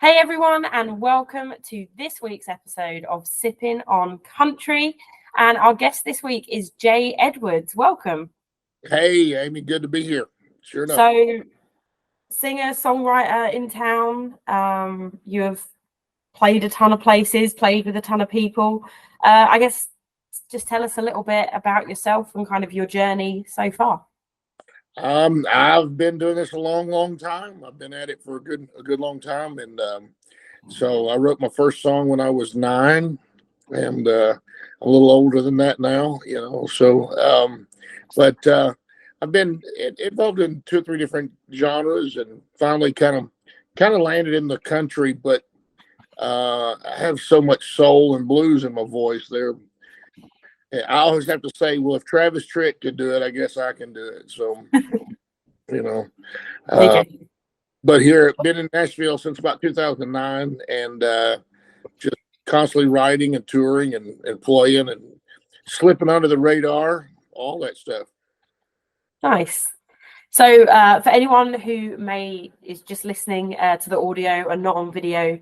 Hey everyone, and welcome to this week's episode of Sippin On Country. And our guest this week is Jay Edwards. Welcome. Hey, Amy, good to be here. Sure enough. So, singer, songwriter in town. You have played a ton of places, played with a ton of people. I guess just tell us a little bit about yourself and kind of your journey so far. I've been doing this a long time. I've been at it for a good long time, and so I wrote my first song when I was 9, and I'm a little older than that now, So, but I've been involved in 2 or 3 different genres, and finally kind of landed in the country. But I have so much soul and blues in my voice. I always have to say, well, if Travis Tritt could do it, I guess I can do it. So, you know, uh, Okay. but here, been in Nashville since about 2009, and just constantly writing and touring and playing and slipping under the radar, all that stuff. Nice. So, for anyone who is just listening to the audio and not on video,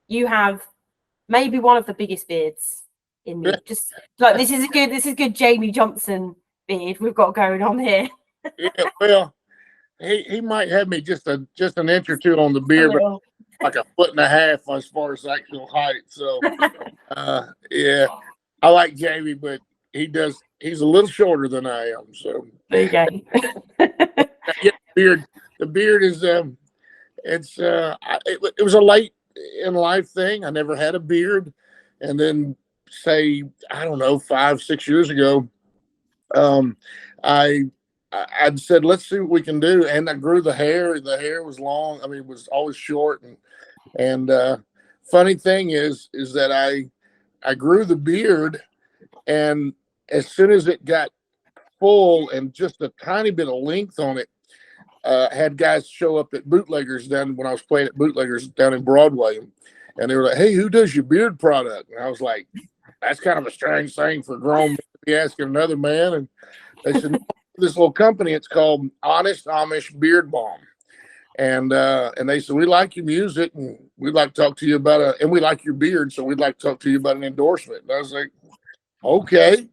you have maybe one of the biggest beards in me. Just like this is good Jamie Johnson beard we've got going on here. Yeah, well, he might have me just an inch or two on the beard, but like a foot and a half as far as actual height. So, yeah, I like Jamie, but he's a little shorter than I am. So there you go. Yeah, the beard is it was a late in life thing. I never had a beard, and then say, I don't know, 5, 6 years ago, I'd said, let's see what we can do. And I grew the hair. The hair was long. I mean, it was always short. And funny thing is that I grew the beard, and as soon as it got full and just a tiny bit of length on it, had guys show up at Bootleggers when I was playing at Bootleggers down in Broadway. And they were like, hey, who does your beard product? And I was like, that's kind of a strange thing for grown men to be asking another man. And they said, no, this little company, it's called Honest Amish Beard Balm. And they said, we like your music, and we'd like to talk to you about and we like your beard, so we'd like to talk to you about an endorsement. And I was like, okay.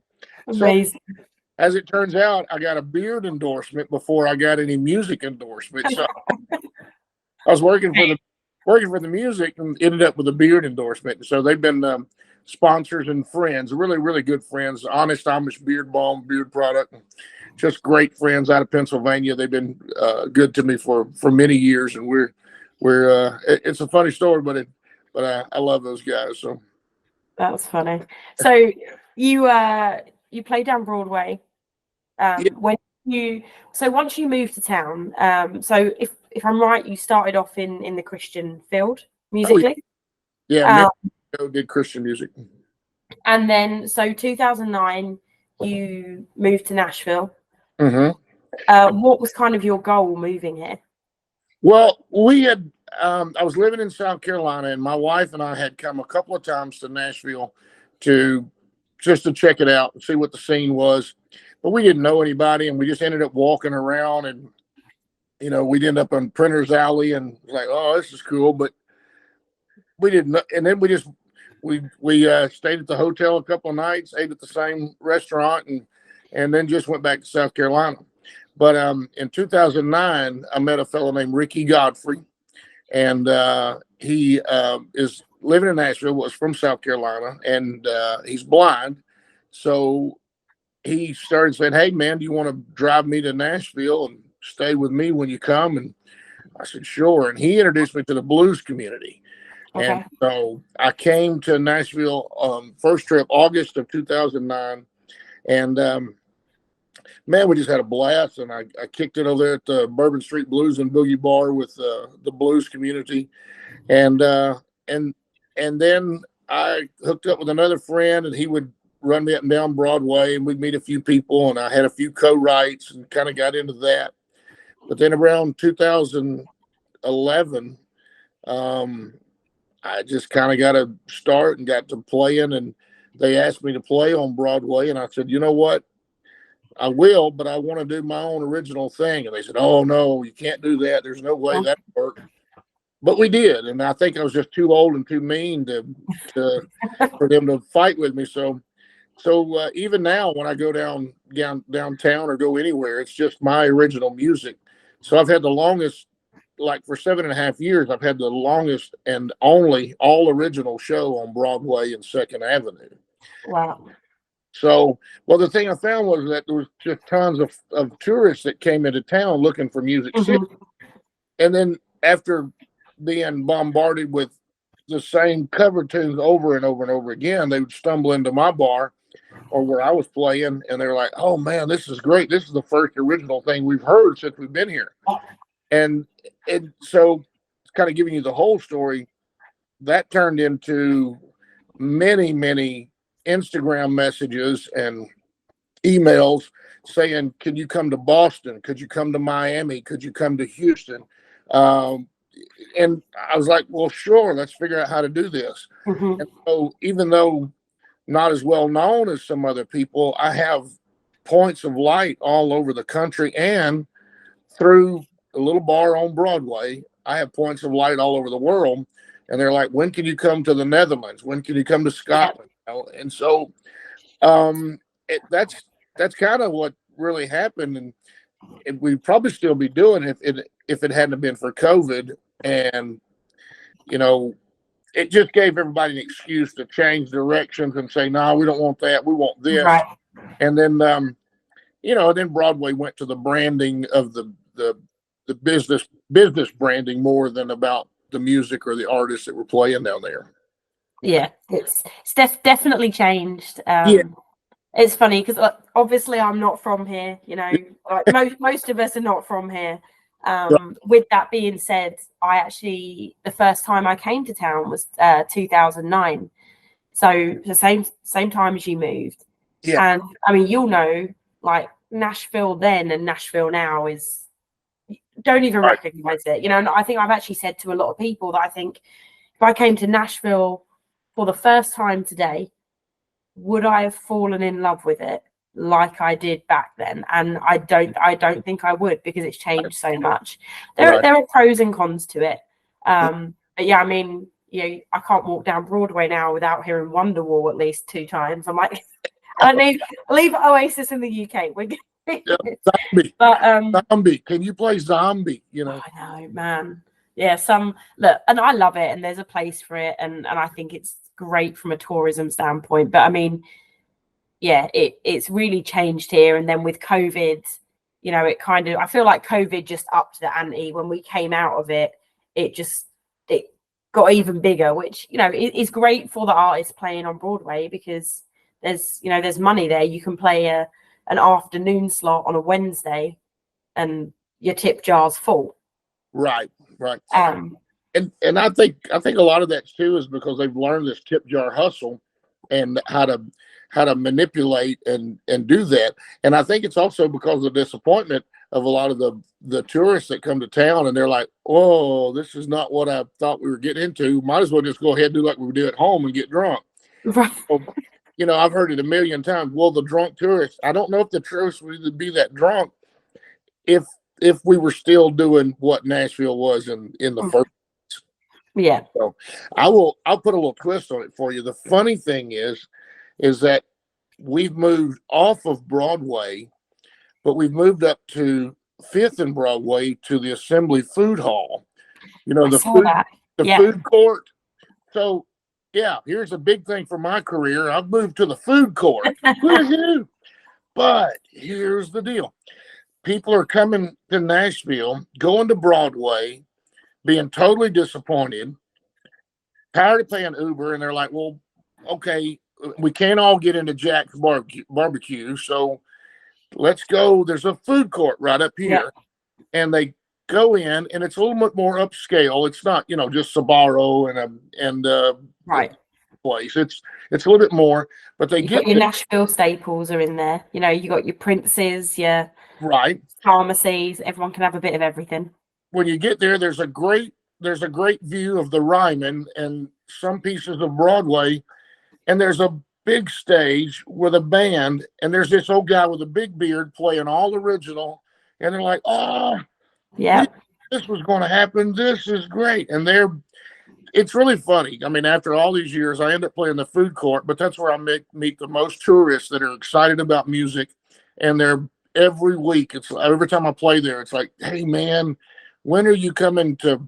Amazing. So as it turns out, I got a beard endorsement before I got any music endorsement. So I was working for the music and ended up with a beard endorsement. So they've been sponsors and friends, really good friends. Honest Amish Beard Balm beard product, just great friends out of Pennsylvania. They've been good to me for many years, and it's a funny story, but I love those guys. So that's funny. So you play down Broadway. Yeah. Once you moved to town, so if I'm right, you started off in the Christian field musically. Yeah, did Christian music. And then, so 2009, you moved to Nashville. Mm-hmm. What was kind of your goal moving here? Well, I was living in South Carolina, and my wife and I had come a couple of times to Nashville to check it out and see what the scene was. But we didn't know anybody, and we just ended up walking around, and we'd end up on Printer's Alley, and was like, oh, this is cool. But we didn't know. And then we stayed at the hotel a couple of nights, ate at the same restaurant, and then just went back to South Carolina. But in 2009, I met a fellow named Ricky Godfrey, and he is living in Nashville, was from South Carolina, and he's blind. So he started saying, hey, man, do you want to drive me to Nashville and stay with me when you come? And I said, sure. And he introduced me to the blues community. Okay. And so I came to Nashville first trip, August of 2009. And man, we just had a blast. And I kicked it over there at the Bourbon Street Blues and Boogie Bar with the blues community. And then I hooked up with another friend, and he would run me up and down Broadway, and we'd meet a few people, and I had a few co-writes and kind of got into that. But then around 2011, I just kind of got a start and got to playing, and they asked me to play on Broadway, and I said, you know what? I will, but I want to do my own original thing. And they said, oh, no, you can't do that. There's no way that would work. but we did, and I think I was just too old and too mean to for them to fight with me. So even now, when I go downtown or go anywhere, it's just my original music. So I've had the longest, like for 7.5 years, I've had the longest and only all original show on Broadway and Second Avenue. Wow. So, well, the thing I found was that there was just tons of tourists that came into town looking for Music City. And then after being bombarded with the same cover tunes over and over and over again, they would stumble into my bar or where I was playing, and they're like, "Oh man, this is great! This is the first original thing we've heard since we've been here." And so, kind of giving you the whole story, that turned into many Instagram messages and emails saying, "Could you come to Boston? Could you come to Miami? Could you come to Houston?" And I was like, "Well, sure. Let's figure out how to do this." And so, even though not as well known as some other people, I have points of light all over the country, and through a little bar on Broadway, I have points of light all over the world. And they're like, "When can you come to the Netherlands? When can you come to Scotland?" And so that's kind of what really happened, and we'd probably still be doing it if it hadn't been for COVID. And it just gave everybody an excuse to change directions and say, "No, we don't want that. We want this." Right. And then then Broadway went to the branding of the business branding more than about the music or the artists that were playing down there. Yeah, it's definitely changed. Yeah. It's funny because obviously I'm not from here, like most of us are not from here. With that being said, the first time I came to town was 2009. So the same time as you moved. Yeah. And I mean, like Nashville then and Nashville now don't even recognize it. And I think I've actually said to a lot of people that I think if I came to Nashville for the first time today, would I have fallen in love with it like I did back then? And I don't think I would, because it's changed so much. There are pros and cons to it. But yeah, I mean, I can't walk down Broadway now without hearing Wonderwall at least 2 times. I'm like, I leave Oasis in the UK. We're good. Zombie. But Zombie. Can you play Zombie? I know, man. Yeah, look, and I love it, and there's a place for it, and I think it's great from a tourism standpoint. But I mean, yeah, it's really changed here. And then with COVID, I feel like COVID just upped the ante. When we came out of it, it got even bigger, which is great for the artists playing on Broadway, because there's money there. You can play an afternoon slot on a Wednesday and your tip jar's full. Right. And I think a lot of that too is because they've learned this tip jar hustle and how to manipulate and do that. And I think it's also because of the disappointment of a lot of the tourists that come to town, and they're like, "Oh, this is not what I thought we were getting into. Might as well just go ahead and do like we do at home and get drunk." Right. So, I've heard it a million times. Well, the drunk tourists, I don't know if the tourists would even be that drunk if we were still doing what Nashville was in the first. Yeah. So I'll put a little twist on it for you. The funny thing is that we've moved off of Broadway, but we've moved up to 5th and Broadway to the Assembly Food Hall. The food court. So yeah, here's a big thing for my career. I've moved to the food court. Woohoo! But here's the deal. People are coming to Nashville, going to Broadway, being totally disappointed, tired of paying Uber, and they're like, "Well, okay, we can't all get into Jack's barbecue, so let's go. There's a food court right up here." And they go in, and it's a little bit more upscale. It's not, just Sbarro and right place. It's a little bit more, but they get your Nashville staples are in there. You got your Princes, your pharmacies. Everyone can have a bit of everything. When you get there, there's a great view of the Ryman and some pieces of Broadway, and there's a big stage with a band, and there's this old guy with a big beard playing all original, and they're like, "Oh, yeah, this was going to happen. This is great. And it's really funny. I mean, after all these years, I end up playing the food court, but that's where I meet the most tourists that are excited about music. And they're every week. It's every time I play there, it's like, hey man, when are you coming to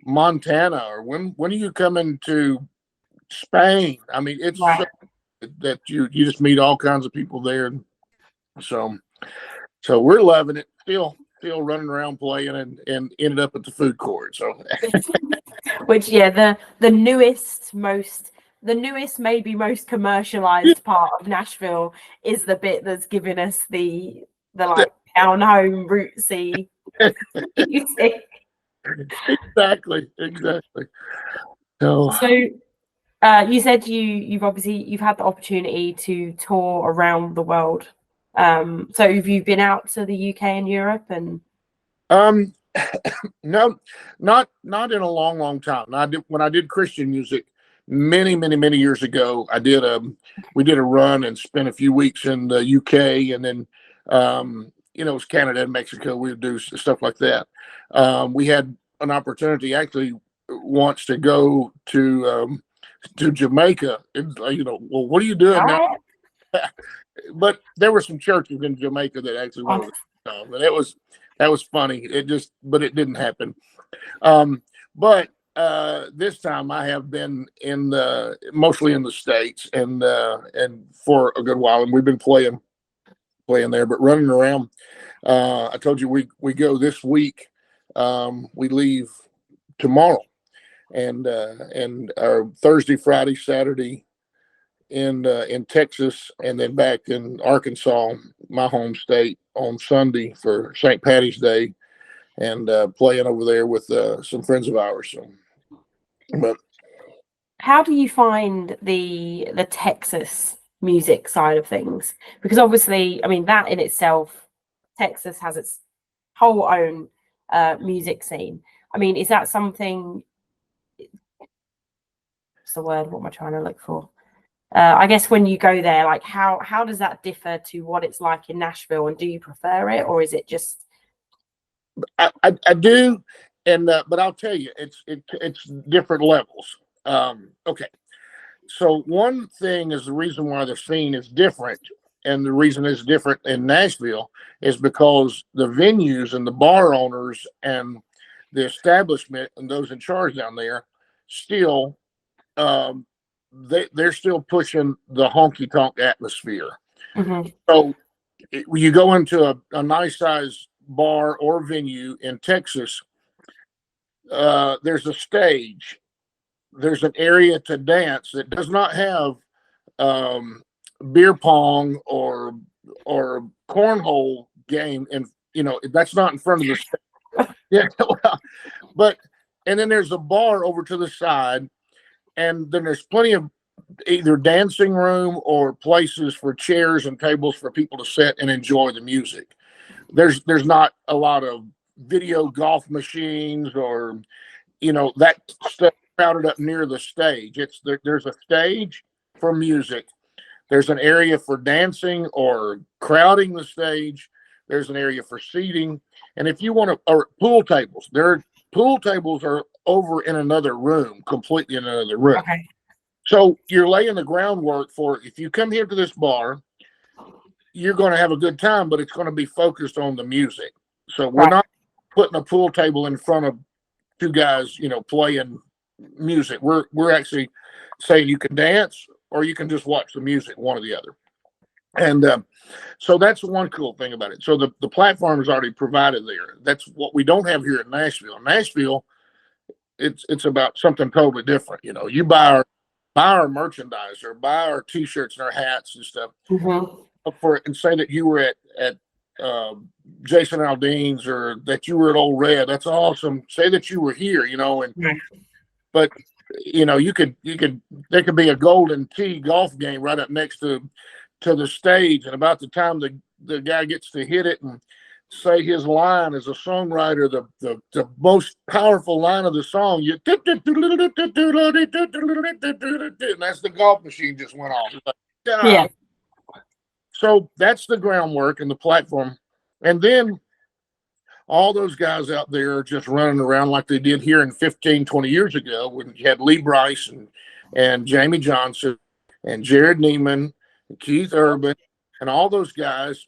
Montana, or when are you coming to Spain? I mean, it's Right. so that you just meet all kinds of people there. So we're loving it. Still running around playing and ended up at the food court. So Which, yeah, the newest, maybe most commercialized part of Nashville is the bit that's giving us the like town home rootsy music. exactly. So So you said you've had the opportunity to tour around the world. So have you been out to the UK and Europe and no, not in a long time. When I did Christian music many years ago. We did a run and spent a few weeks in the UK, and then it was Canada and Mexico. We would do stuff like that. We had an opportunity actually once to go to Jamaica. And, well, what are you doing now? But there were some churches in Jamaica that actually went over, and that was funny. But it didn't happen. But this time I have been mostly in the States, and for a good while, and we've been playing there, but running around. I told you we go this week. We leave tomorrow, and our Thursday, Friday, Saturday in Texas, and then back in Arkansas, my home state, on Sunday for St. Patty's Day, and playing over there with some friends of ours. So, but how do you find the Texas music side of things? Because obviously, I mean, that in itself, Texas has its whole own music scene. I mean, is that something? What's the word? What am I trying to look for? I guess when you go there, like how does that differ to what it's like in Nashville, and do you prefer it, or is it just? I do, and but I'll tell you, it's different levels. Okay, so one thing is the reason why the scene is different, and the reason it's different in Nashville is because the venues and the bar owners and the establishment and those in charge down there still. They're still pushing the honky tonk atmosphere. Mm-hmm. So when you go into a nice size bar or venue in Texas, there's a stage, there's an area to dance that does not have beer pong or cornhole game, and that's not in front of the stage. Yeah, and then there's a bar over to the side. And then there's plenty of either dancing room or places for chairs and tables for people to sit and enjoy the music. There's not a lot of video golf machines or that stuff crowded up near the stage. There's a stage for music. There's an area for dancing or crowding the stage. There's an area for seating. And if you want to, or pool tables, pool tables are over in another room, completely in another room. Okay. So you're laying the groundwork for, if you come here to this bar, you're going to have a good time, but it's going to be focused on the music. So we're not putting a pool table in front of two guys, playing music. We're actually saying you can dance or you can just watch the music, one or the other. And so that's one cool thing about it. So the platform is already provided there. That's what we don't have here in Nashville. Nashville, it's about something totally different. You buy our merchandise or buy our T-shirts and our hats and stuff for it, and say that you were at Jason Aldean's, or that you were at Old Red. That's awesome. Say that you were here, but you could there could be a Golden Tee golf game right up next to the stage, and about the time the guy gets to hit it and say his line as a songwriter, the most powerful line of the song, and that's the golf machine just went off. Yeah. So that's the groundwork and the platform. And then all those guys out there just running around like they did here in 15, 20 years ago when you had Lee Brice and Jamie Johnson and Jared Neiman and Keith Urban and all those guys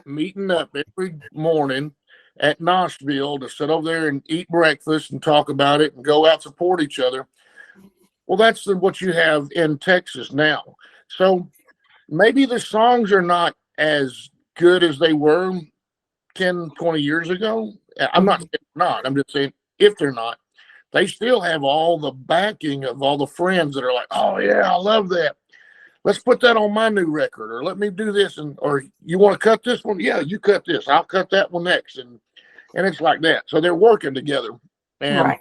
meeting up every morning at Nashville to sit over there and eat breakfast and talk about it and go out support each other. Well, that's what you have in Texas now. So maybe the songs are not as good as they were 10, 20 years ago. I'm not saying they're not. I'm just saying if they're not, they still have all the backing of all the friends that are like, oh, yeah, I love that. Let's put that on my new record, or let me do this. Or you want to cut this one? Yeah, you cut this. I'll cut that one next. And it's like that. So they're working together. And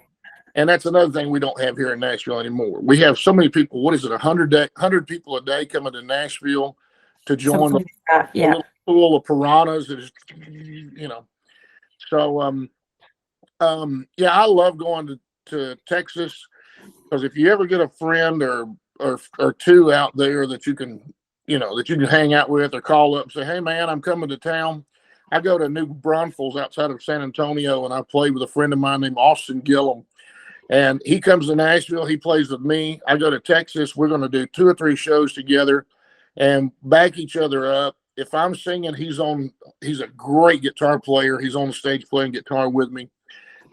that's another thing we don't have here in Nashville anymore. We have so many people. What is it? 100 people a day coming to Nashville to join a little pool of piranhas. So, yeah, I love going to Texas because if you ever get a friend or two out there that you can hang out with or call up and say, hey, man, I'm coming to town. I go to New Braunfels outside of San Antonio, and I play with a friend of mine named Austin Gillum. And he comes to Nashville. He plays with me. I go to Texas. We're going to do 2 or 3 shows together and back each other up. If I'm singing, he's a great guitar player. He's on the stage playing guitar with me.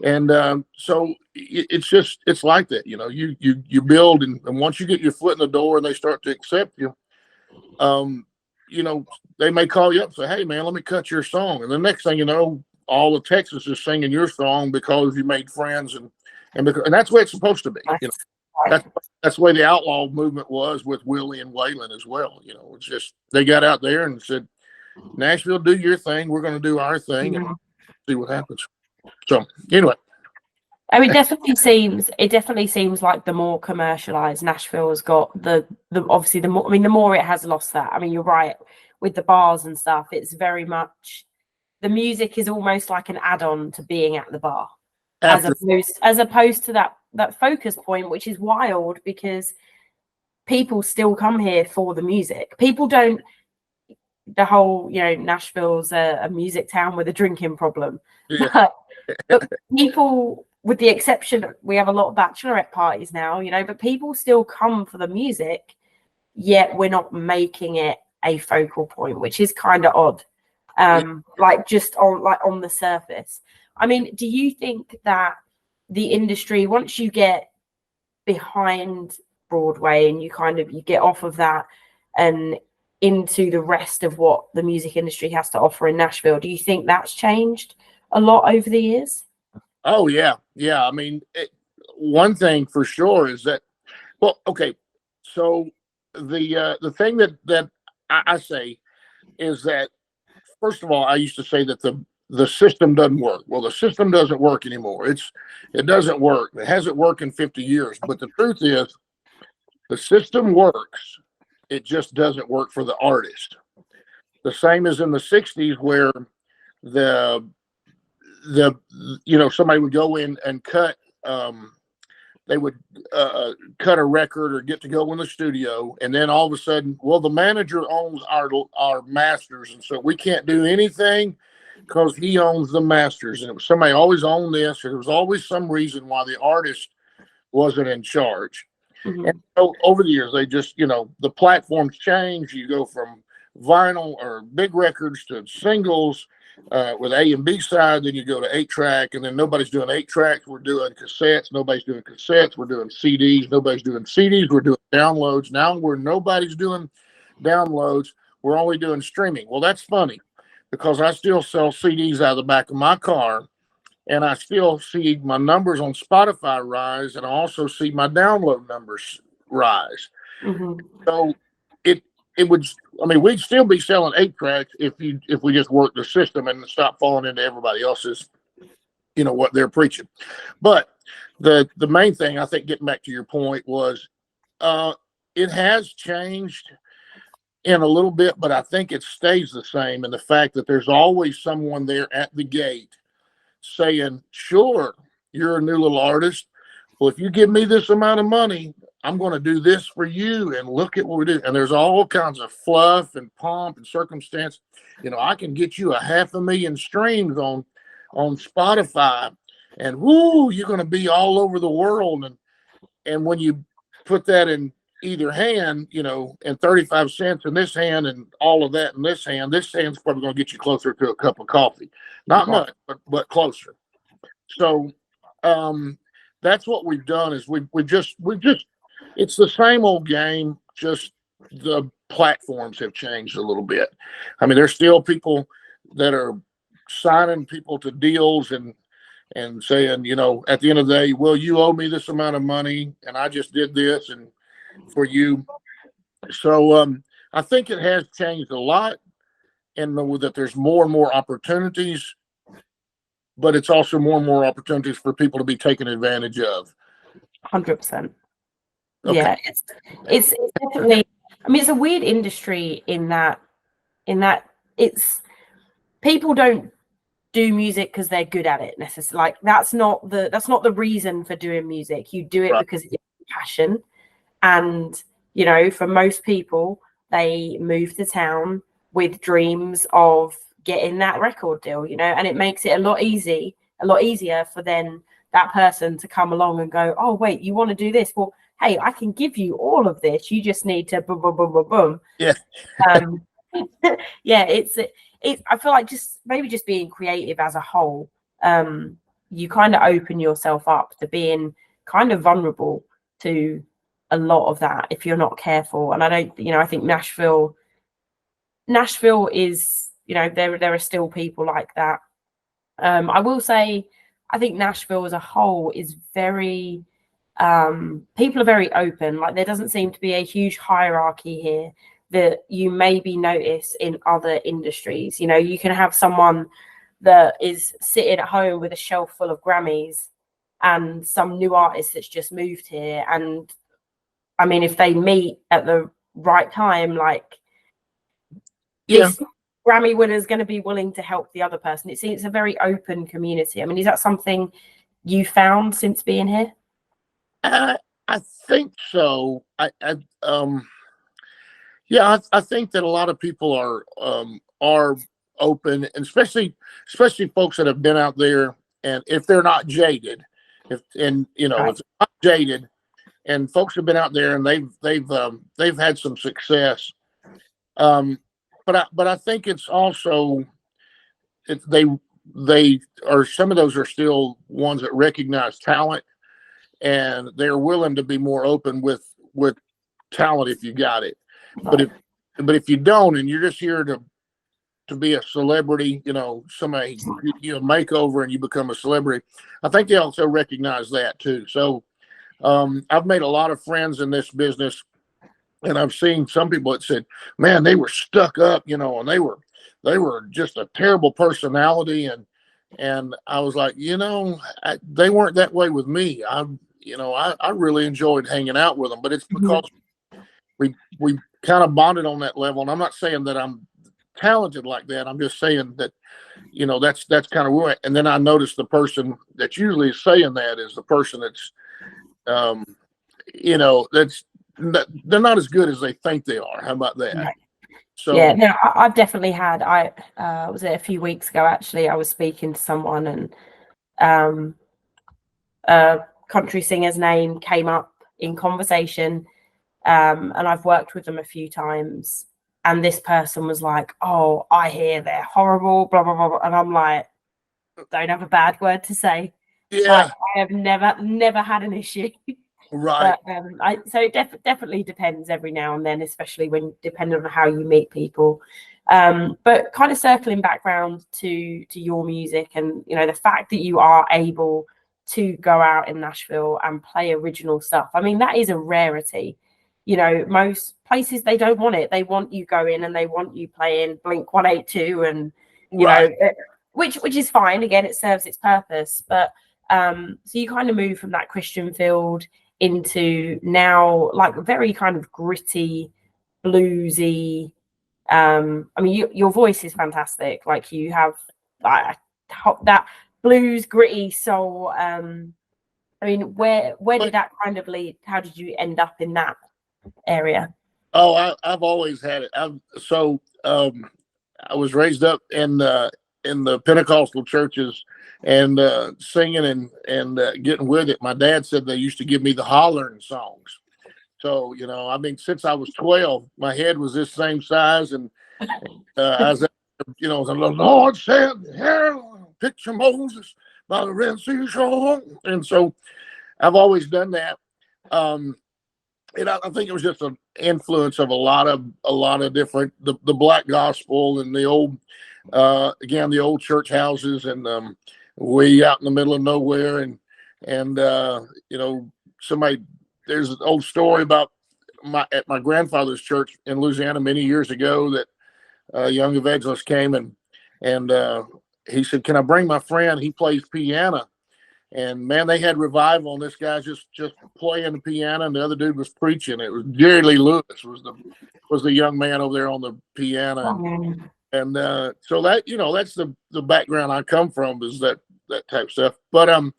And so it's like that. You build, and once you get your foot in the door and they start to accept you, they may call you up and say, hey, man, let me cut your song. And the next thing you know, all of Texas is singing your song because you made friends. And that's the way it's supposed to be. That's the way the outlaw movement was with Willie and Waylon as well. It's just they got out there and said, Nashville, do your thing. We're going to do our thing and see what happens. So anyway. Oh, it definitely seems like the more commercialized Nashville has got, obviously the more it has lost that. I mean, you're right with the bars and stuff. It's very much the music is almost like an add-on to being at the bar, as opposed to that focus point, which is wild because people still come here for the music. People don't. The whole, Nashville's a music town with a drinking problem, but people. With the exception, we have a lot of bachelorette parties now, but people still come for the music, yet we're not making it a focal point, which is kind of odd. Just on the surface. I mean, do you think that the industry, once you get behind Broadway and you get off of that and into the rest of what the music industry has to offer in Nashville, do you think that's changed a lot over the years? Oh, yeah. Yeah. I mean, one thing for sure is that, well, okay. So the thing that I say is that, first of all, I used to say that the system doesn't work. Well, the system doesn't work anymore. It doesn't work. It hasn't worked in 50 years. But the truth is the system works. It just doesn't work for the artist. The same as in the 60s where somebody would go in and cut they would cut a record or get to go in the studio, and then all of a sudden, well, the manager owns our masters, and so we can't do anything because he owns the masters. And it was somebody always owned this, or there was always some reason why the artist wasn't in charge. And so over the years, they just, the platforms change. You go from vinyl or big records to singles with A and B side. Then you go to 8-track, and then nobody's doing 8-tracks. We're doing cassettes. Nobody's doing cassettes. We're doing CDs. Nobody's doing CDs. We're doing downloads. Now nobody's doing downloads. We're only doing streaming. Well, that's funny because I still sell CDs out of the back of my car, and I still see my numbers on Spotify rise, and I also see my download numbers rise. So it would, we'd still be selling 8-tracks if we just worked the system and stop falling into everybody else's, what they're preaching. But the main thing, I think, getting back to your point, was it has changed in a little bit, but I think it stays the same in the fact that there's always someone there at the gate saying, sure, you're a new little artist. Well, if you give me this amount of money, I'm going to do this for you, and look at what we do. And there's all kinds of fluff and pomp and circumstance. I can get you 500,000 streams on on Spotify, and whoo, you're going to be all over the world. And when you put that in either hand, and 35 cents in this hand and all of that in this hand's probably going to get you closer to a cup of coffee. Not much, but closer. So that's what we've done is we've just it's the same old game, just the platforms have changed a little bit. I mean, there's still people that are signing people to deals and saying, at the end of the day, well, you owe me this amount of money and I just did this and for you. So I think it has changed a lot, and that there's more and more opportunities, but it's also more and more opportunities for people to be taken advantage of. 100%. Okay. Yeah, it's definitely. I mean, it's a weird industry in that it's people don't do music because they're good at it necessarily. Like that's not the reason for doing music. You do it Right. because it's passion, and for most people, they move to town with dreams of getting that record deal. And it makes it a lot easier for then that person to come along and go, oh wait, you want to do this? Well, hey, I can give you all of this. You just need to boom, boom, boom, boom, boom. Yeah. Yeah, I feel like just being creative as a whole, you kind of open yourself up to being kind of vulnerable to a lot of that if you're not careful. And I think Nashville is, there are still people like that. I will say, I think Nashville as a whole is very, people are very open. Like there doesn't seem to be a huge hierarchy here that you maybe notice in other industries. You can have someone that is sitting at home with a shelf full of Grammys and some new artist that's just moved here. And I mean, if they meet at the right time, like this Grammy winner is going to be willing to help the other person. It's a very open community. I mean, is that something you found since being here? I think so. I think that a lot of people are open, and especially folks that have been out there, and if they're not jaded, if they're not jaded, and folks have been out there and they've had some success. But I think it's also they are, some of those are still ones that recognize talent, and they're willing to be more open with talent if you got it. But if you don't, and you're just here to be a celebrity, somebody makeover and you become a celebrity, I think they also recognize that too. So I've made a lot of friends in this business, and I've seen some people that said, man, they were stuck up, and they were just a terrible personality. And I was like, they weren't that way with me. I really enjoyed hanging out with them, but it's because we kind of bonded on that level. And I'm not saying that I'm talented like that. I'm just saying that, that's kind of where. And then I noticed the person that's usually saying that is the person that's, they're not as good as they think they are. How about that? Right. So yeah, no, I've definitely had. Was it a few weeks ago? Actually, I was speaking to someone, and a country singer's name came up in conversation, and I've worked with them a few times. And this person was like, "Oh, I hear they're horrible, blah blah blah," and I'm like, "Don't have a bad word to say." yeah, Like, I have never had an issue. right. But so it definitely depends every now and then, especially when depending on how you meet people. But kind of circling back round to your music, and the fact that you are able to go out in Nashville and play original stuff. I mean, that is a rarity. Most places, they don't want it. They want you going and they want you playing Blink 182 and which is fine. Again, it serves its purpose. But so you kind of move from that Christian field into now like very kind of gritty, bluesy. I mean, your voice is fantastic. Like you have that blues, gritty soul. I mean, where did that kind of lead? How did you end up in that area? Oh, I've always had it. I was raised up in in the Pentecostal churches and singing and getting with it. My dad said they used to give me the hollering songs. So, I mean, since I was 12, my head was this same size. And I was, the Lord said, "Here, picture Moses by the Red Sea shore." And so I've always done that. And I think it was just an influence of a lot of different, the black gospel and the old, again, the old church houses and way out in the middle of nowhere. And there's an old story about at my grandfather's church in Louisiana many years ago that a young evangelist came and he said, "Can I bring my friend? He plays piano." And man, they had revival, and this guy's just playing the piano, and the other dude was preaching. It was Jerry Lee Lewis was the young man over there on the piano, and so that that's the background I come from, is that type of stuff. But I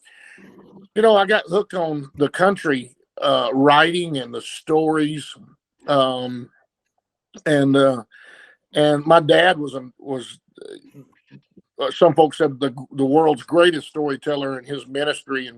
got hooked on the country writing and the stories, and my dad was. Some folks said the world's greatest storyteller in his ministry,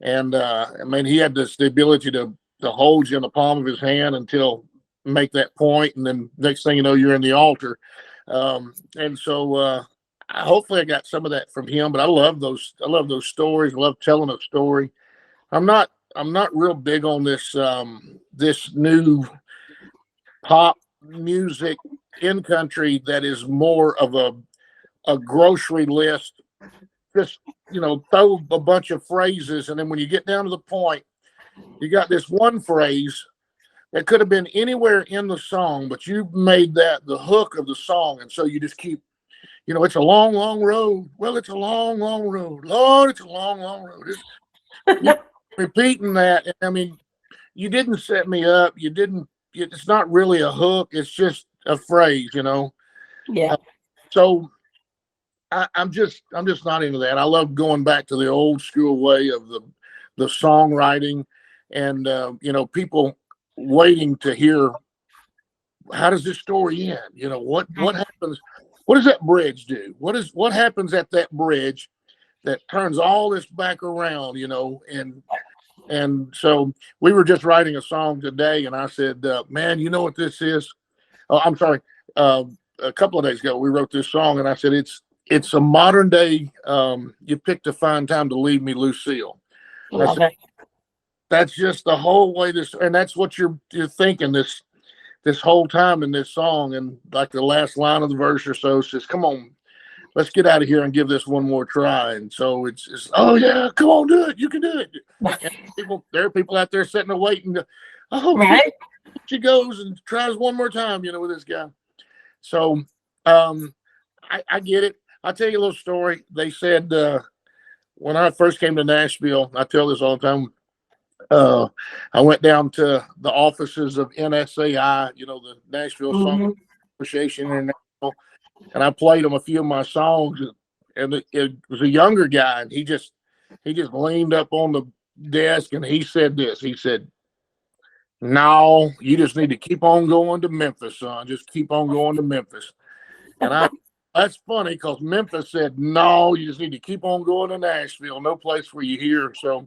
and I mean, he had the ability to hold you in the palm of his hand until make that point, and then next thing you know, you're in the altar. And so hopefully I got some of that from him. But I love those stories. I love telling a story. I'm not real big on this new pop music in country that is more of a grocery list, just throw a bunch of phrases, and then when you get down to the point, you got this one phrase that could have been anywhere in the song, but you made that the hook of the song, and so you just keep, it's a long, long road. Well, it's a long, long road. Lord, it's a long, long road. Repeating that. I mean, you didn't set me up. You didn't. It's not really a hook. It's just a phrase, Yeah. So I'm just not into that. I love going back to the old school way of the songwriting, and people waiting to hear, how does this story end? What happens? What does that bridge do? What happens at that bridge that turns all this back around? And so we were just writing a song today, and I said, "Man, you know what this is?" Oh, I'm sorry. A couple of days ago, we wrote this song, and I said it's a modern day. You picked a fine time to leave me, Lucille. Love it. That's just the whole way and that's what you're thinking this whole time in this song. And like the last line of the verse or so says, "Come on, let's get out of here and give this one more try." And so it's oh yeah, come on, do it. You can do it. And there are people out there sitting there waiting. Oh, right. She goes and tries one more time, with this guy. So I get it. I'll tell you a little story. They said when I first came to Nashville, I tell this all the time, I went down to the offices of NSAI, the Nashville Song Association International, and I played them a few of my songs, and it was a younger guy, and he just leaned up on the desk and he said this. He said, "No, you just need to keep on going to Memphis, son. Just keep on going to Memphis." And that's funny because Memphis said, "No, you just need to keep on going to Nashville. No place for you here." So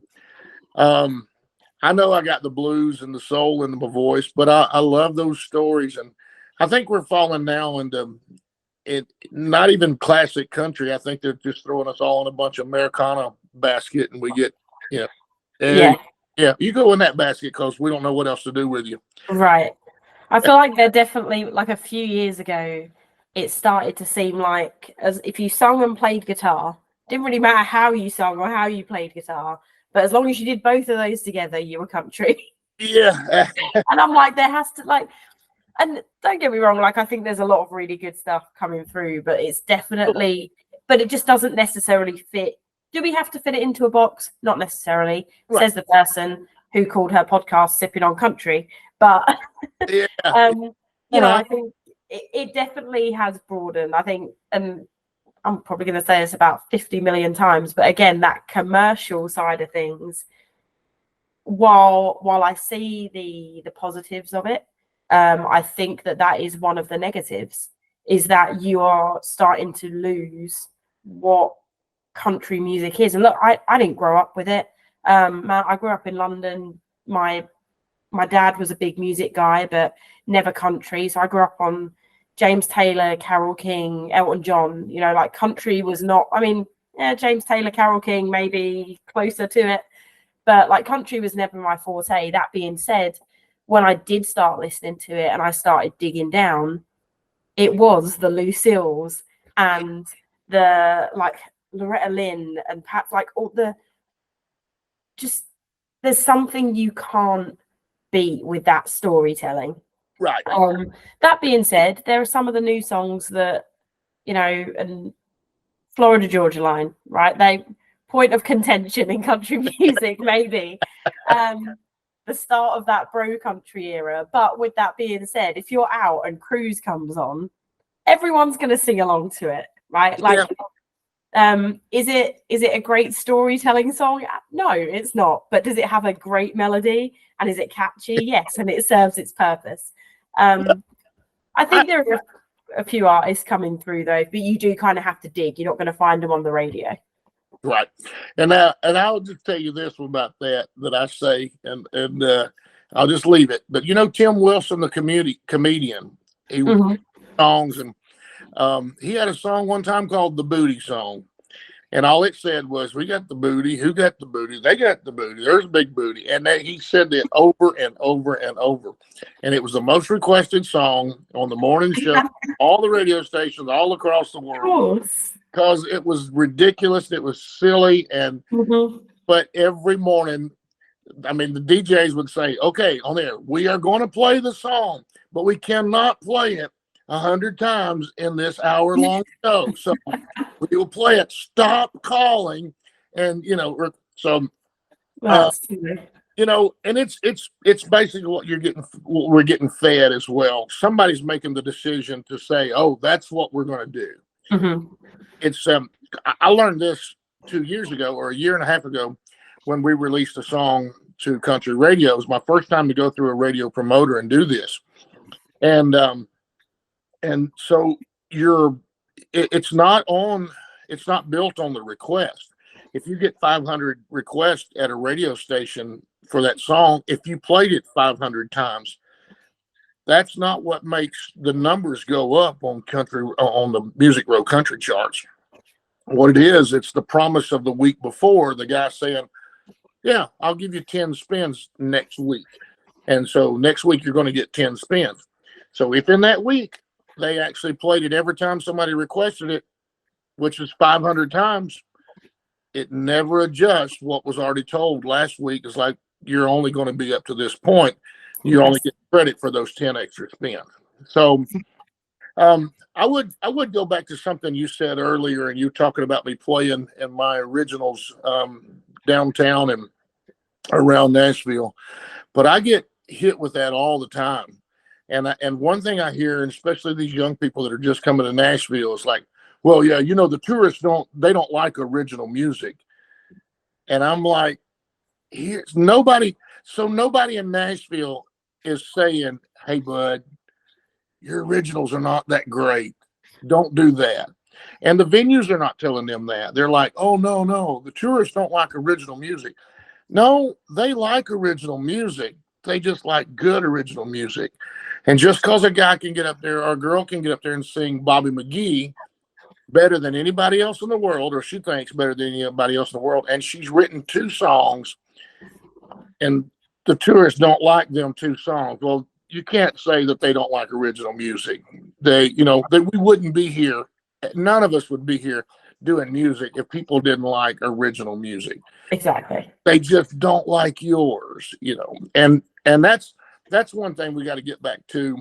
I know I got the blues and the soul in my voice, but I love those stories. And I think we're falling now into not even classic country. I think they're just throwing us all in a bunch of Americana basket, and we get, you go in that basket because we don't know what else to do with you. Right. I feel like they're definitely, like a few years ago, it started to seem like as if you sung and played guitar, didn't really matter how you sung or how you played guitar, but as long as you did both of those together, you were country. Yeah. And I'm like, there has to, like, and don't get me wrong, like I think there's a lot of really good stuff coming through, but it's definitely, but it just doesn't necessarily fit. Do we have to fit it into a box? Not necessarily, right. Says the person who called her podcast Sippin On Country. But yeah. I think it definitely has broadened. I think, and I'm probably going to say this about 50 million times, but again, that commercial side of things, while I see the positives of it, I think that is one of the negatives, is that you are starting to lose what country music is. And look, I didn't grow up with it. I grew up in London. My dad was a big music guy, but never country. So I grew up on James Taylor, Carole King, Elton John. You know, like country was not, I mean, yeah, James Taylor, Carole King, maybe closer to it. But like country was never my forte. That being said, when I did start listening to it and I started digging down, it was the Lucilles and the like Loretta Lynn and perhaps like all the just there's something you can't beat with that storytelling. Right. That being said, there are some of the new songs that, you know, and Florida Georgia Line, right? They point of contention in country music, maybe. The start of that bro country era. But with that being said, if you're out and Cruise comes on, everyone's gonna sing along to it, right? Like is it a great storytelling song? No, it's not. But does it have a great melody and is it catchy? Yes, and it serves its purpose. I think there are a few artists coming through though, but you do kind of have to dig. You're not going to find them on the radio. Right. And I'll just tell you this about that I say, and I'll just leave it. But you know, Tim Wilson, the comedian, he songs, and he had a song one time called The Booty Song. And all it said was, we got the booty. Who got the booty? They got the booty. There's a big booty. And he said that over and over and over. And it was the most requested song on the morning show, all the radio stations all across the world. Because it was ridiculous. It was silly. And but every morning, I mean, the DJs would say, okay, on there, we are going to play the song, but we cannot play it 100 times in this hour-long show. So we will play it. Stop calling, and you know, so you know, and it's basically what we're getting fed as well. Somebody's making the decision to say, oh, that's what we're going to do. It's I learned this 2 years ago or a year and a half ago when we released a song to country radio. It was my first time to go through a radio promoter and do this, and so it's not built on the request. If you get 500 requests at a radio station for that song, if you played it 500 times, that's not what makes the numbers go up on the Music Row country charts. What it is, it's the promise of the week before, the guy saying, yeah, I'll give you 10 spins next week. And so next week you're going to get 10 spins. So if in that week they actually played it every time somebody requested it, which is 500 times, it never adjusts what was already told last week. It's like, you're only going to be up to this point. You only get credit for those 10 extra spins. So I would go back to something you said earlier, and you talking about me playing in my originals downtown and around Nashville. But I get hit with that all the time. And one thing I hear, and especially these young people that are just coming to Nashville, is like, well, yeah, you know, the tourists don't like original music. And I'm like, nobody in Nashville is saying, hey, bud, your originals are not that great. Don't do that. And the venues are not telling them that. They're like, oh, no, the tourists don't like original music. No, they like original music. They just like good original music. And just because a guy can get up there or a girl can get up there and sing Bobby McGee better than anybody else in the world, or she thinks better than anybody else in the world, and she's written 2 songs, and the tourists don't like them 2 songs. Well, you can't say that they don't like original music. We wouldn't be here. None of us would be here doing music if people didn't like original music. Exactly. They just don't like yours, you know. And that's one thing we got to get back to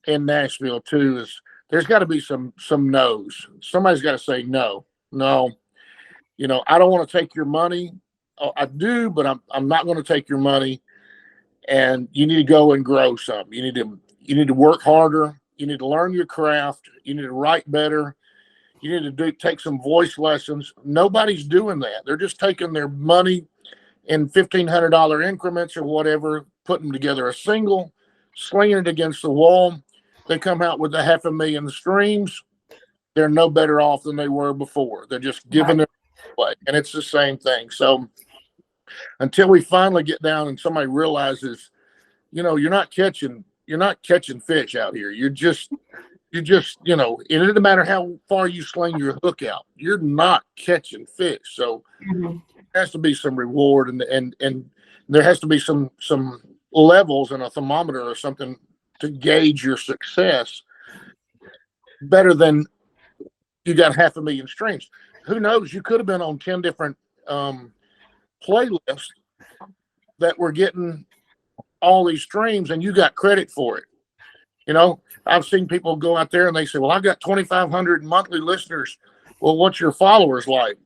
in Nashville too, is there's got to be some no's. Somebody's got to say no. You know, I don't want to take your money. I do, but I'm not going to take your money. And you need to go and grow something. You need to work harder. You need to learn your craft. You need to write better. You need to take some voice lessons. Nobody's doing that. They're just taking their money in $1,500 increments or whatever, putting together a single, slinging it against the wall, they come out with 500,000 streams, they're no better off than they were before. They're just giving it away, and it's the same thing. So until we finally get down and somebody realizes, you're not catching fish out here. You're just, it doesn't matter how far you sling your hook out, you're not catching fish. So there has to be some reward, and there has to be some levels and a thermometer or something to gauge your success better than you got 500,000 streams. Who knows? You could have been on 10 different playlists that were getting all these streams, and you got credit for it. I've seen people go out there and they say, well, I've got 2,500 monthly listeners. Well, what's your followers like?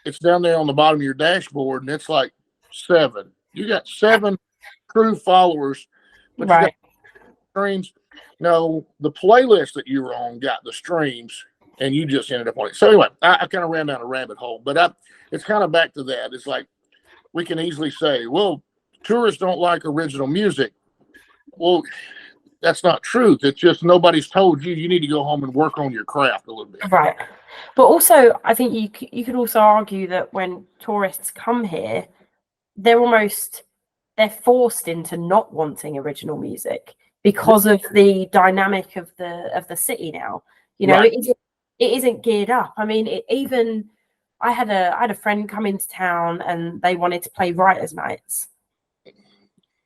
It's down there on the bottom of your dashboard, and it's like 7. You got 7 true followers, but you got streams. No, the playlist that you were on got the streams, and you just ended up on it. So anyway, I kind of ran down a rabbit hole, but it's kind of back to that. It's like we can easily say, well, tourists don't like original music. Well, that's not truth. It's just nobody's told you need to go home and work on your craft a little bit. Right. But also, I think you could also argue that when tourists come here, they're forced into not wanting original music because of the dynamic of the city now. It isn't geared up. I mean, I had a friend come into town and they wanted to play writers' nights,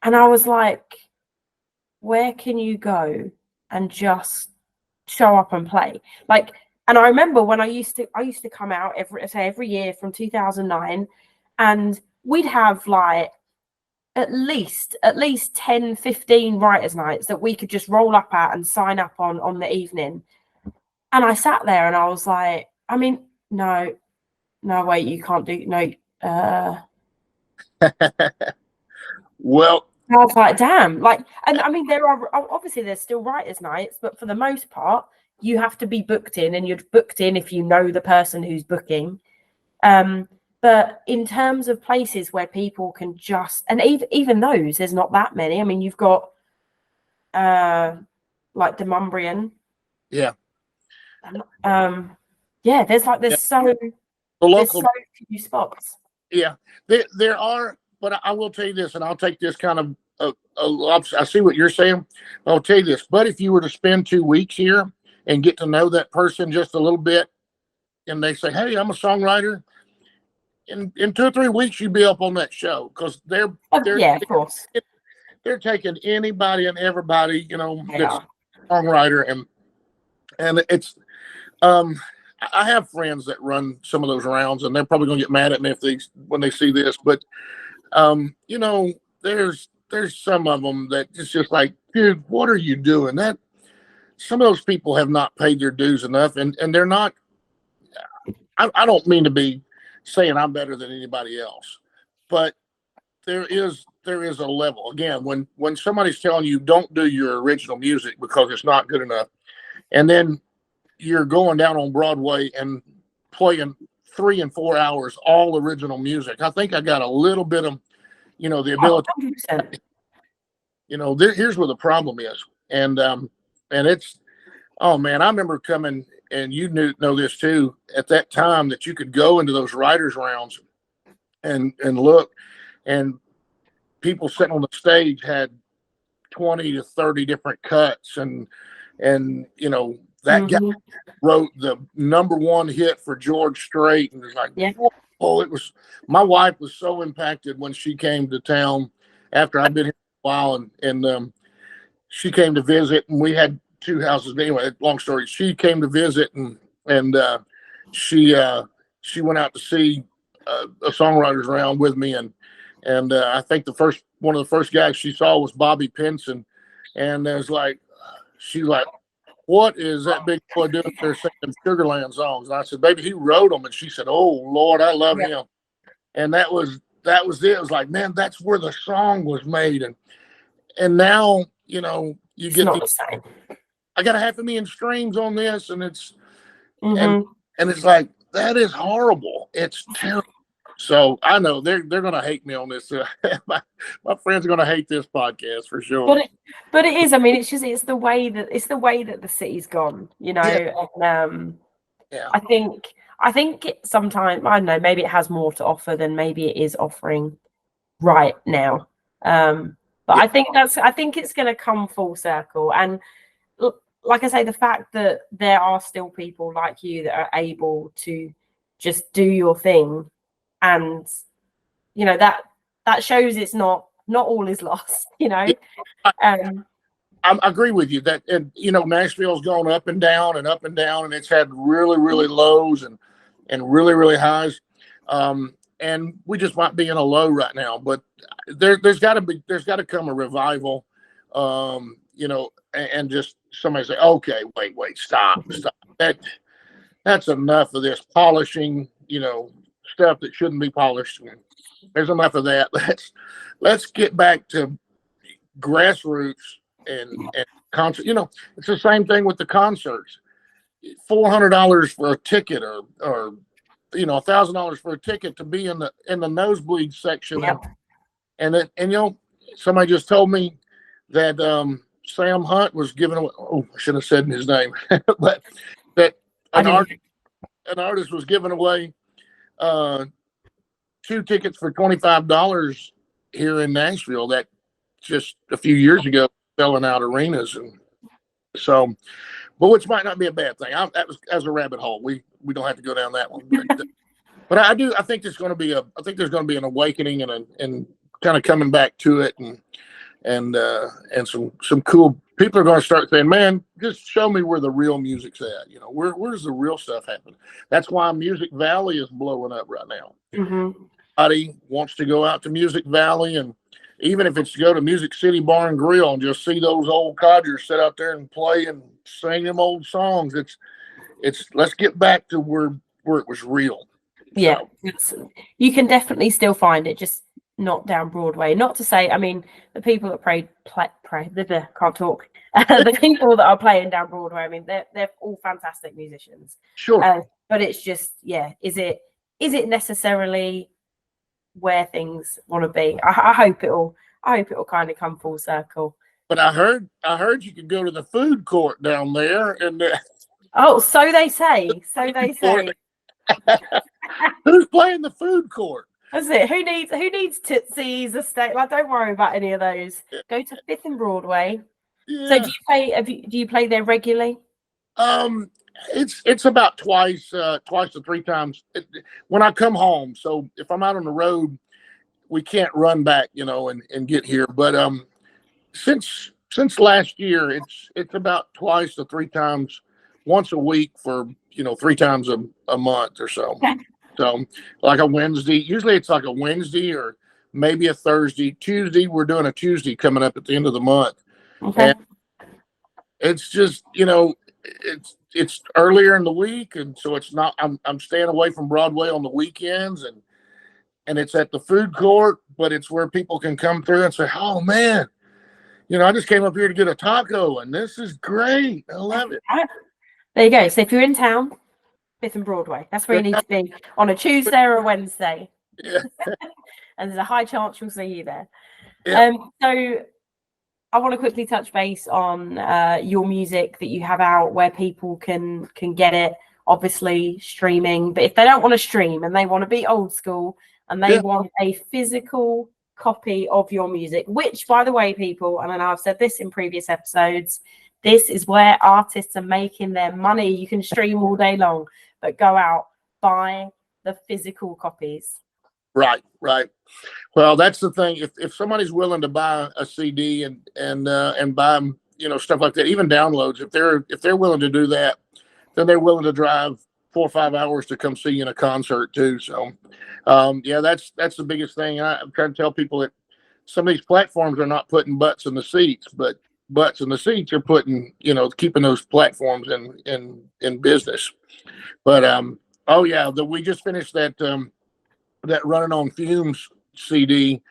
and I was like, where can you go and just show up and play? And I remember when I used to come out every year from 2009, and we'd have like at least 10, 15 writers' nights that we could just roll up at and sign up on the evening. And I sat there and I was like, I mean, no, wait, you can't do no. Well, I was like, damn, and I mean, there's still writers' nights, but for the most part, you have to be booked in, and you're booked in if you know the person who's booking. But in terms of places where people can and even those, there's not that many. I mean, you've got like Demumbrian. Yeah. There's so few spots. Yeah, there are, but I will tell you this, and I'll take this kind of I see what you're saying. I'll tell you this, but if you were to spend 2 weeks here and get to know that person just a little bit, and they say, hey, I'm a songwriter, in 2 or 3 weeks you'd be up on that show, because they're of course, they're taking anybody and everybody, that's a songwriter, and it's I have friends that run some of those rounds, and they're probably going to get mad at me when they see this, but there's some of them that it's just like, dude, what are you doing? That some of those people have not paid their dues enough, and they're not. I don't mean to be saying I'm better than anybody else, but there is a level. Again, when somebody's telling you don't do your original music because it's not good enough, and then you're going down on Broadway and playing 3 and 4 hours all original music. I think I got a little bit of, the ability. 100%. Here's where the problem is, and it's, oh man, I remember coming, and you know this too, at that time, that you could go into those writers' rounds and look, and people sitting on the stage had 20 to 30 different cuts, and that guy wrote the #1 hit for George Strait, and it was like, oh, it was. My wife was so impacted when she came to town after I'd been here for a while, and she came to visit, and we had 2 houses. Anyway, long story. She came to visit, and she went out to see a songwriters round with me, and I think one of the first guys she saw was Bobby Pinson, and it was like, she's like, what is that big boy doing there singing Sugarland songs? And I said, baby, he wrote them. And she said, oh Lord, I love him. And that was it. It was like, man, that's where the song was made. And now, you get not the same. I got 500,000 streams on this, and it's and it's like, that is horrible. It's terrible. So I know they're going to hate me on this. My friends are going to hate this podcast for sure. But it is. I mean, it's the way that the city's gone. You know, Yeah. and Yeah. I think sometimes, I don't know, maybe it has more to offer than maybe it is offering right now. But Yeah. I think it's going to come full circle. And like I say, the fact that there are still people like you that are able to just do your thing, and you know that shows it's not all is lost. You know. I agree with you that, and Nashville's gone up and down and up and down, and it's had really, really lows and really, really highs. And we just might be in a low right now, but there's got to come a revival. And just somebody say, okay, wait, stop. That's enough of this polishing, stuff that shouldn't be polished. There's enough of that. Let's get back to grassroots and concert. It's the same thing with the concerts. $400 for a ticket, or $1,000 for a ticket to be in the nosebleed section. Yep. And somebody just told me that Sam Hunt was giving away. Oh, I should have said his name, but that an artist was giving away 2 tickets for $25 here in Nashville. That just a few years ago selling out arenas, and so, but which might not be a bad thing. That was as a rabbit hole. We don't have to go down that one. But I think there's going to be an awakening and kind of coming back to it, and some cool people are going to start saying, man, just show me where the real music's at. Where's the real stuff happening? That's why Music Valley is blowing up right now. Mm-hmm. Everybody wants to go out to Music Valley, and even if it's to go to Music City Bar and Grill and just see those old codgers sit out there and play and sing them old songs. It's let's get back to where it was real. Yeah, you can definitely still find it, just not down Broadway. Not to say, I mean, the people that can't talk. The people that are playing down Broadway, I mean, they're all fantastic musicians. Sure. But it's just, is it necessarily where things want to be? I hope it'll kind of come full circle. But I heard you could go to the food court down there, and oh, so they say. Who's playing the food court? That's it. Who needs Tootsie's, a steak? Like, don't worry about any of those. Go to 5th and Broadway. Yeah. So do you play there regularly? It's about twice to 3 times when I come home. So if I'm out on the road, we can't run back, and get here. But since last year, it's about twice to 3 times, once a week for 3 times a month or so. Okay. So like a Wednesday, usually it's like a Wednesday or maybe a Thursday. Tuesday, we're doing a Tuesday coming up at the end of the month. Okay. And it's just, it's earlier in the week, and so it's not. I'm staying away from Broadway on the weekends, and it's at the food court, but it's where people can come through and say, "Oh man, I just came up here to get a taco, and this is great. I love it." There you go. So if you're in town, 5th and Broadway, that's where you need to be on a Tuesday or a Wednesday. Yeah. And there's a high chance we'll see you there. Yeah. So I want to quickly touch base on your music that you have out, where people can get it. Obviously streaming, but if they don't want to stream and they want to be old school and they want a physical copy of your music, which, by the way, people, and I know I've said this in previous episodes, this is where artists are making their money. You can stream all day long, but go out, buy the physical copies. Right. Well, that's the thing. If somebody's willing to buy a CD and buy stuff like that, even downloads, if they're willing to do that, then they're willing to drive 4 or 5 hours to come see you in a concert too. So, that's the biggest thing. I'm trying to tell people that some of these platforms are not putting butts in the seats, but butts in the seats are putting, keeping those platforms in business. But we just finished that Running on Fumes CD,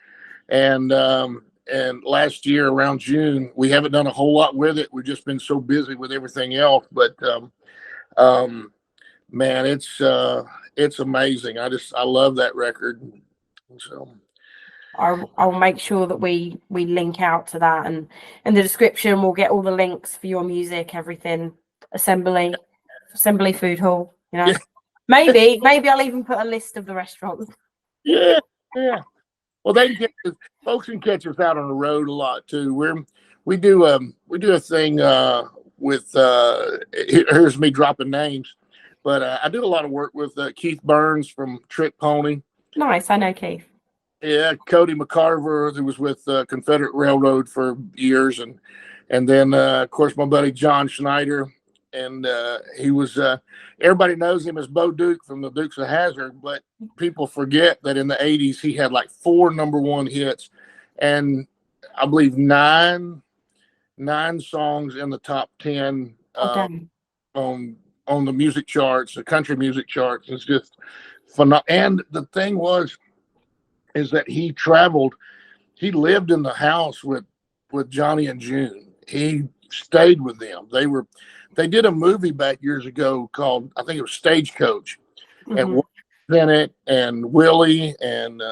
and last year around June. We haven't done a whole lot with it. We've just been so busy with everything else, but man, it's amazing. I love that record. So I'll make sure that we link out to that, and in the description we'll get all the links for your music, everything. Assembly Food Hall, you know. yeah, Maybe I'll even put a list of the restaurants. yeah, yeah. Well, folks can catch us out on the road a lot too. We do a thing with here's me dropping names, but I do a lot of work with Keith Burns from Trick Pony. Nice, I know Keith. Yeah, Cody McCarver, who was with Confederate Railroad for years, and then of course my buddy John Schneider, and he was everybody knows him as Bo Duke from the Dukes of Hazzard, but people forget that in the '80s he had like 4 #1 hits, and I believe nine songs in the top 10 on the music charts, the country music charts. It's just phenomenal. And the thing is that he traveled. He lived in the house with Johnny and June. He stayed with them. They did a movie back years ago called, I think it was Stagecoach, and in it, and Willie and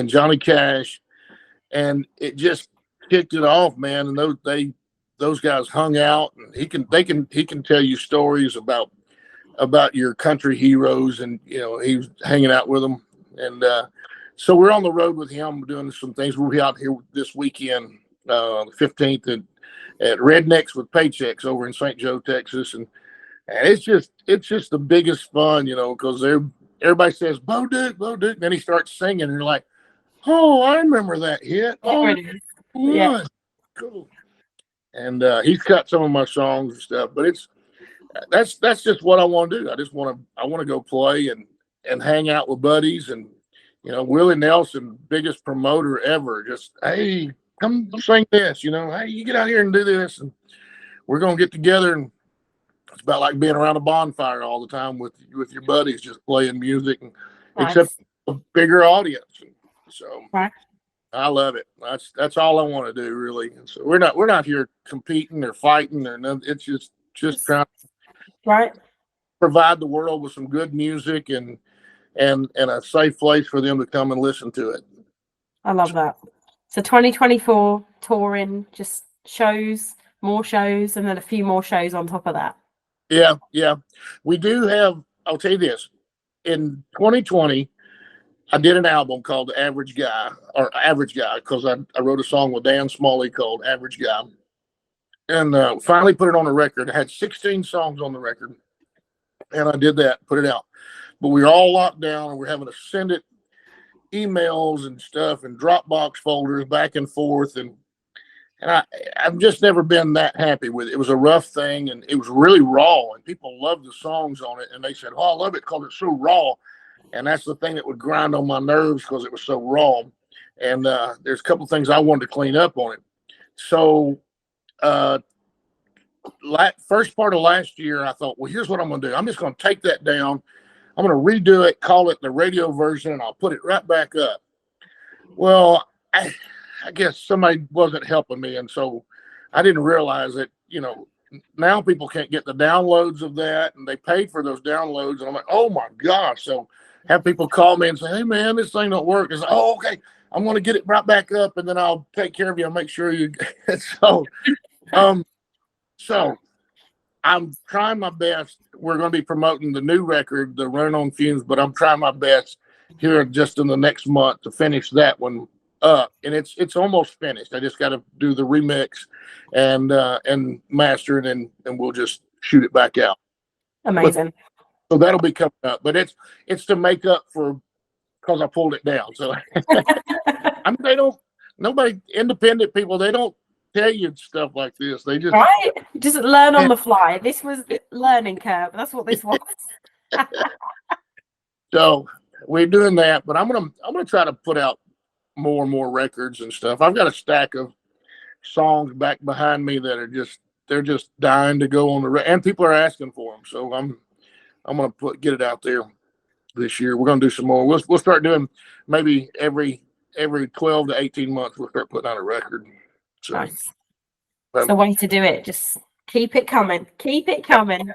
Johnny Cash, and it just kicked it off, man. And those guys hung out, and he can tell you stories about your country heroes, and he was hanging out with them, and so we're on the road with him doing some things. We'll be out here this weekend, the 15th at Rednecks with Paychecks over in St. Joe, Texas, and it's just the biggest fun, because everybody says Bo Duke, Bo Duke, and then he starts singing, and you're like, oh, I remember that hit. Oh, yeah, cool. And he's cut some of my songs and stuff, but that's just what I want to do. I want to go play and hang out with buddies, and Willie Nelson, biggest promoter ever. Just, hey, come sing this. Hey, you get out here and do this, and we're gonna get together. And it's about like being around a bonfire all the time with your buddies, just playing music, and except a bigger audience. So I love it. That's all I want to do, really. And so we're not here competing or fighting or nothing. It's just trying to provide the world with some good music and a safe place for them to come and listen to it. I love that. So 2024 touring, just more shows, and then a few more shows on top of that. Yeah. We do have, I'll tell you this, in 2020, I did an album called Average Guy, because I wrote a song with Dan Smalley called Average Guy. And finally put it on a record. I had 16 songs on the record. And I did that, put it out. But we were all locked down, and we're having to send it emails and stuff and Dropbox folders back and forth. And I've just never been that happy with it. It was a rough thing, and it was really raw, and people loved the songs on it. And they said, oh, I love it because it's so raw. And that's the thing that would grind on my nerves, because it was so raw. And there's a couple of things I wanted to clean up on it. So first part of last year, I thought, well, here's what I'm going to do. I'm just going to take that down. I'm going to redo it, call it the radio version, and I'll put it right back up. Well, I guess somebody wasn't helping me, and so I didn't realize that, now people can't get the downloads of that, and they paid for those downloads, and I'm like, oh my gosh. So have people call me and say, hey man, this thing don't work. It's like, oh, okay, I'm going to get it right back up, and then I'll take care of you and make sure you so I'm trying my best. We're going to be promoting the new record, the Run on Fumes, but I'm trying my best here just in the next month to finish that one up. And it's almost finished. I just got to do the remix and master it, and we'll just shoot it back out. Amazing. So that'll be coming up. But it's to make up for, because I pulled it down. So I mean, nobody, independent people, they don't tell you stuff like this. They just learn on the fly. This was learning curve. That's what this was. So we're doing that, but I'm gonna try to put out more and more records and stuff. I've got a stack of songs back behind me that are they're just dying to go on the and people are asking for them. So I'm gonna get it out there this year. We're gonna do some more. We'll start doing maybe every 12 to 18 months. We'll start putting out a record. So, nice. It's the way to do it. Just keep it coming. Keep it coming.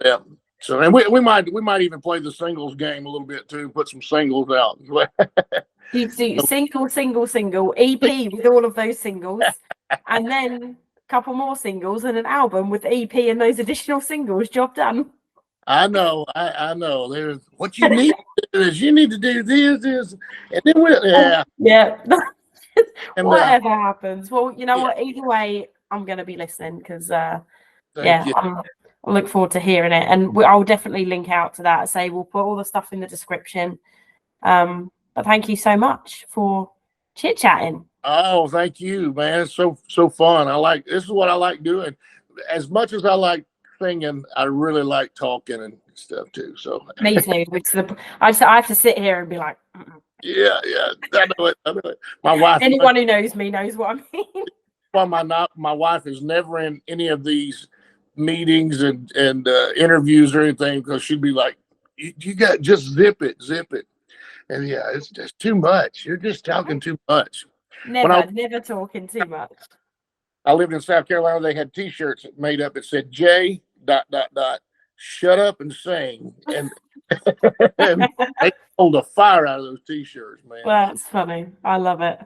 Yeah. So, and we might even play the singles game a little bit too. Put some singles out. You do single, EP with all of those singles, and then a couple more singles and an album with the EP and those additional singles. Job done. I know. There's what you need to do is you need to do this, and then Yeah. And, Whatever happens. Well, you know yeah. what? Either way, I'm going to be listening because, Thank you. I look forward to hearing it, and I'll definitely link out to that. Say we'll put all the stuff in the description. But thank you so much for chit chatting. Oh, thank you, man. It's so fun. This is what I like doing. As much as I like singing, I really like talking and stuff too. So Me too. I have to sit here and be like, mm-mm. yeah, I know it. My wife. Anyone who knows me knows what I mean. Well, my wife is never in any of these meetings and interviews or anything because she'd be like, "You got just zip it," and yeah, it's just too much. You're just talking too much. Never talking too much. I lived in South Carolina. They had T-shirts made up. It said J ... Shut up and sing, and they pulled a fire out of those T-shirts, man. That's funny. I love it.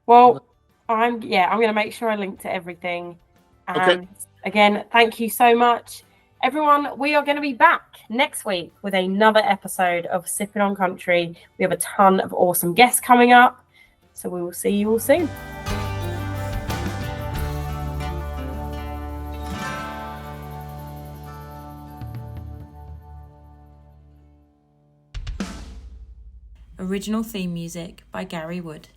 Well, I'm going to make sure I link to everything. And again, thank you so much, everyone. We are going to be back next week with another episode of Sippin On Country. We have a ton of awesome guests coming up, so we will see you all soon. Original theme music by Gary Wood.